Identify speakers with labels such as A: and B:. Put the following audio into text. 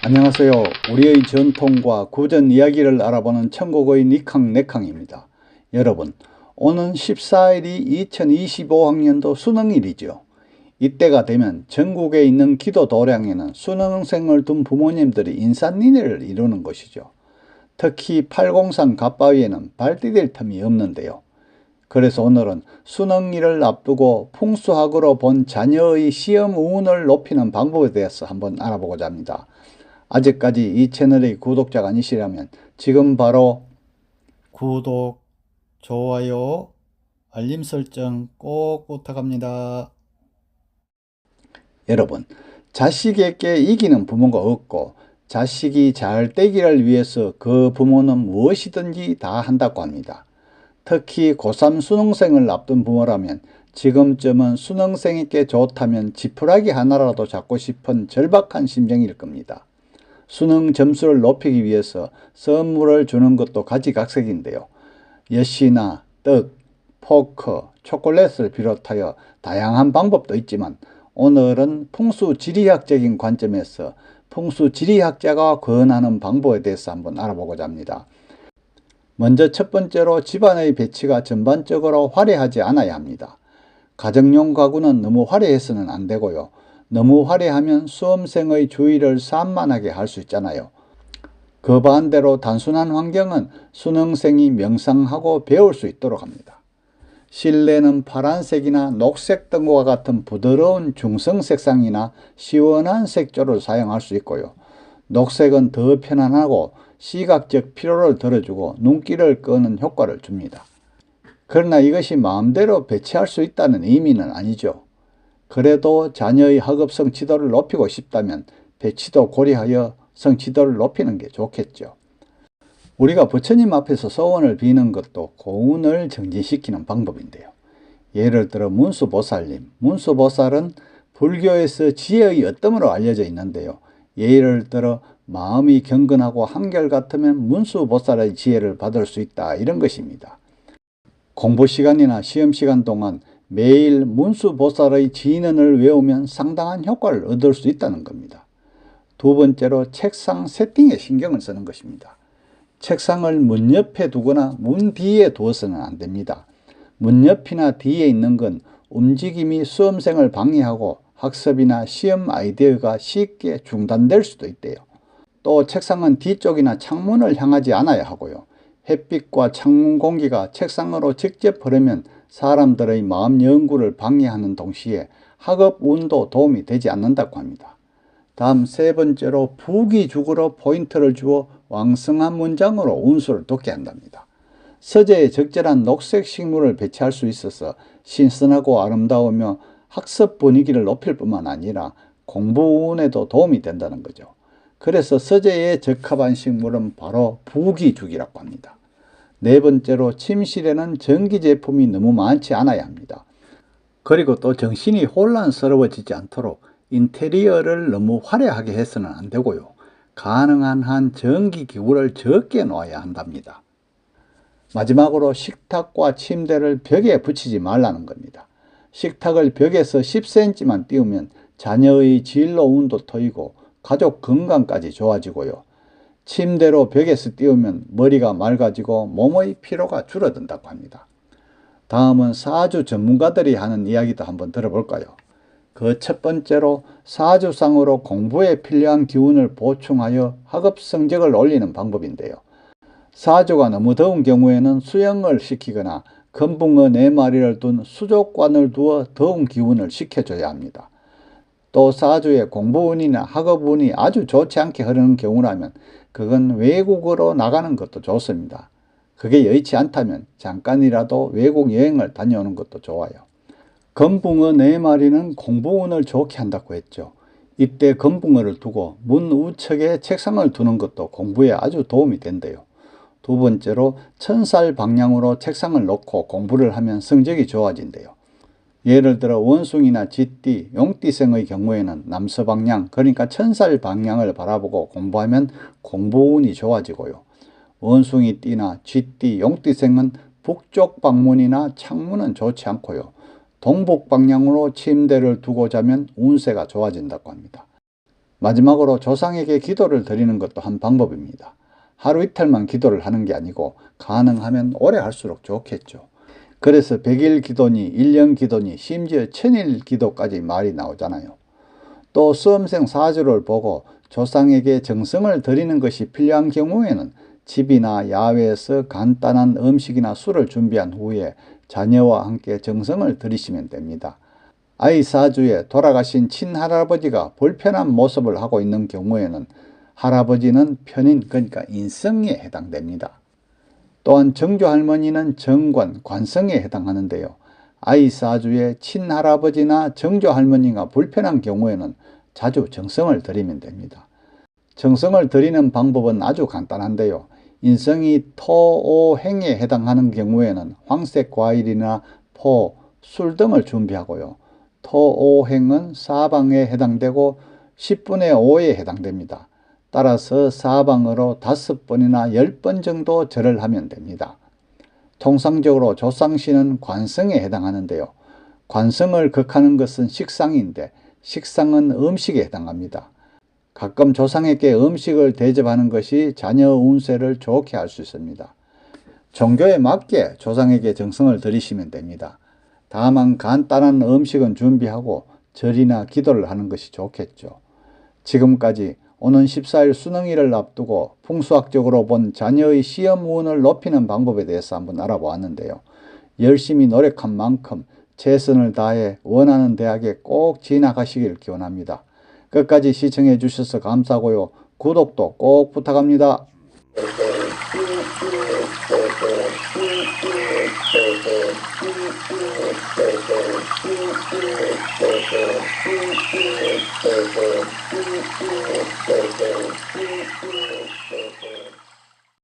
A: 안녕하세요. 우리의 전통과 구전 이야기를 알아보는 천국의 니캉 네캉입니다. 여러분, 오는 14일이 2025학년도 수능일이죠. 이때가 되면 전국에 있는 기도 도량에는 수능생을 둔 부모님들이 인산인해를 이루는 것이죠. 특히 803 갓바위에는 발 디딜 틈이 없는데요. 그래서 오늘은 수능일을 앞두고 풍수학으로 본 자녀의 시험 운을 높이는 방법에 대해서 한번 알아보고자 합니다. 아직까지 이 채널의 구독자가 아니시라면 지금 바로 구독, 좋아요, 알림 설정 꼭 부탁합니다. 여러분, 자식에게 이기는 부모가 없고 자식이 잘 되기를 위해서 그 부모는 무엇이든지 다 한다고 합니다. 특히 고3 수능생을 앞둔 부모라면 지금쯤은 수능생에게 좋다면 지푸라기 하나라도 잡고 싶은 절박한 심정일 겁니다. 수능 점수를 높이기 위해서 선물을 주는 것도 가지각색인데요. 엿이나 떡, 포크, 초콜릿을 비롯하여 다양한 방법도 있지만 오늘은 풍수지리학적인 관점에서 풍수지리학자가 권하는 방법에 대해서 한번 알아보고자 합니다. 먼저 첫 번째로 집안의 배치가 전반적으로 화려하지 않아야 합니다. 가정용 가구는 너무 화려해서는 안 되고요. 너무 화려하면 수험생의 주의를 산만하게 할 수 있잖아요. 그 반대로 단순한 환경은 수능생이 명상하고 배울 수 있도록 합니다. 실내는 파란색이나 녹색 등과 같은 부드러운 중성 색상이나 시원한 색조를 사용할 수 있고요. 녹색은 더 편안하고 시각적 피로를 덜어주고 눈길을 끄는 효과를 줍니다. 그러나 이것이 마음대로 배치할 수 있다는 의미는 아니죠. 그래도 자녀의 학업 성취도를 높이고 싶다면 배치도 고려하여 성취도를 높이는 게 좋겠죠. 우리가 부처님 앞에서 소원을 비는 것도 고운을 정진시키는 방법인데요. 예를 들어 문수보살님, 문수보살은 불교에서 지혜의 어뜸으로 알려져 있는데요. 예를 들어 마음이 경건하고 한결같으면 문수보살의 지혜를 받을 수 있다, 이런 것입니다. 공부 시간이나 시험 시간 동안 매일 문수보살의 진언을 외우면 상당한 효과를 얻을 수 있다는 겁니다. 두 번째로 책상 세팅에 신경을 쓰는 것입니다. 책상을 문 옆에 두거나 문 뒤에 두어서는 안 됩니다. 문 옆이나 뒤에 있는 건 움직임이 수험생을 방해하고 학습이나 시험 아이디어가 쉽게 중단될 수도 있대요. 또 책상은 뒤쪽이나 창문을 향하지 않아야 하고요. 햇빛과 창문 공기가 책상으로 직접 흐르면 사람들의 마음 연구를 방해하는 동시에 학업 운도 도움이 되지 않는다고 합니다. 다음 세 번째로 부기죽으로 포인트를 주어 왕성한 문장으로 운수를 돋게 한답니다. 서재에 적절한 녹색 식물을 배치할 수 있어서 신선하고 아름다우며 학습 분위기를 높일 뿐만 아니라 공부 운에도 도움이 된다는 거죠. 그래서 서재에 적합한 식물은 바로 부기죽이라고 합니다. 네 번째로 침실에는 전기 제품이 너무 많지 않아야 합니다. 그리고 또 정신이 혼란스러워지지 않도록 인테리어를 너무 화려하게 해서는 안 되고요. 가능한 한 전기기구를 적게 놓아야 한답니다. 마지막으로 식탁과 침대를 벽에 붙이지 말라는 겁니다. 식탁을 벽에서 10cm만 띄우면 자녀의 진로 운도 트이고 가족 건강까지 좋아지고요. 침대로 벽에서 띄우면 머리가 맑아지고 몸의 피로가 줄어든다고 합니다. 다음은 사주 전문가들이 하는 이야기도 한번 들어볼까요? 그 첫 번째로 사주상으로 공부에 필요한 기운을 보충하여 학업 성적을 올리는 방법인데요. 사주가 너무 더운 경우에는 수영을 시키거나 금붕어 4마리를 둔 수족관을 두어 더운 기운을 식혀줘야 합니다. 또 사주에 공부운이나 학업운이 아주 좋지 않게 흐르는 경우라면 그건 외국으로 나가는 것도 좋습니다. 그게 여의치 않다면 잠깐이라도 외국 여행을 다녀오는 것도 좋아요. 금붕어 4마리는 공부운을 좋게 한다고 했죠. 이때 금붕어를 두고 문 우측에 책상을 두는 것도 공부에 아주 도움이 된대요. 두 번째로 천살 방향으로 책상을 놓고 공부를 하면 성적이 좋아진대요. 예를 들어 원숭이나 쥐띠, 용띠생의 경우에는 남서방향, 그러니까 천살 방향을 바라보고 공부하면 공부운이 좋아지고요. 원숭이띠나 쥐띠, 용띠생은 북쪽 방문이나 창문은 좋지 않고요. 동북 방향으로 침대를 두고 자면 운세가 좋아진다고 합니다. 마지막으로 조상에게 기도를 드리는 것도 한 방법입니다. 하루 이틀만 기도를 하는 게 아니고 가능하면 오래 할수록 좋겠죠. 그래서 100일 기도니 1년 기도니 심지어 1000일 기도까지 말이 나오잖아요. 또 수험생 사주를 보고 조상에게 정성을 드리는 것이 필요한 경우에는 집이나 야외에서 간단한 음식이나 술을 준비한 후에 자녀와 함께 정성을 드리시면 됩니다. 아이 사주에 돌아가신 친할아버지가 불편한 모습을 하고 있는 경우에는 할아버지는 편인, 그러니까 인성에 해당됩니다. 또한 정조할머니는 정관, 관성에 해당하는데요. 아이 사주에 친할아버지나 정조할머니가 불편한 경우에는 자주 정성을 드리면 됩니다. 정성을 드리는 방법은 아주 간단한데요. 인성이 토오행에 해당하는 경우에는 황색 과일이나 포, 술 등을 준비하고요. 토오행은 사방에 해당되고 10분의 5에 해당됩니다. 따라서 사방으로 5번이나 10번 정도 절을 하면 됩니다. 통상적으로 조상신은 관성에 해당하는데요. 관성을 극하는 것은 식상인데 식상은 음식에 해당합니다. 가끔 조상에게 음식을 대접하는 것이 자녀 운세를 좋게 할 수 있습니다. 종교에 맞게 조상에게 정성을 드리시면 됩니다. 다만 간단한 음식은 준비하고 절이나 기도를 하는 것이 좋겠죠. 지금까지 오는 14일 수능일을 앞두고 풍수학적으로 본 자녀의 시험 운을 높이는 방법에 대해서 한번 알아보았는데요. 열심히 노력한 만큼 최선을 다해 원하는 대학에 꼭 진학하시길 기원합니다. 끝까지 시청해 주셔서 감사하고요. 구독도 꼭 부탁합니다.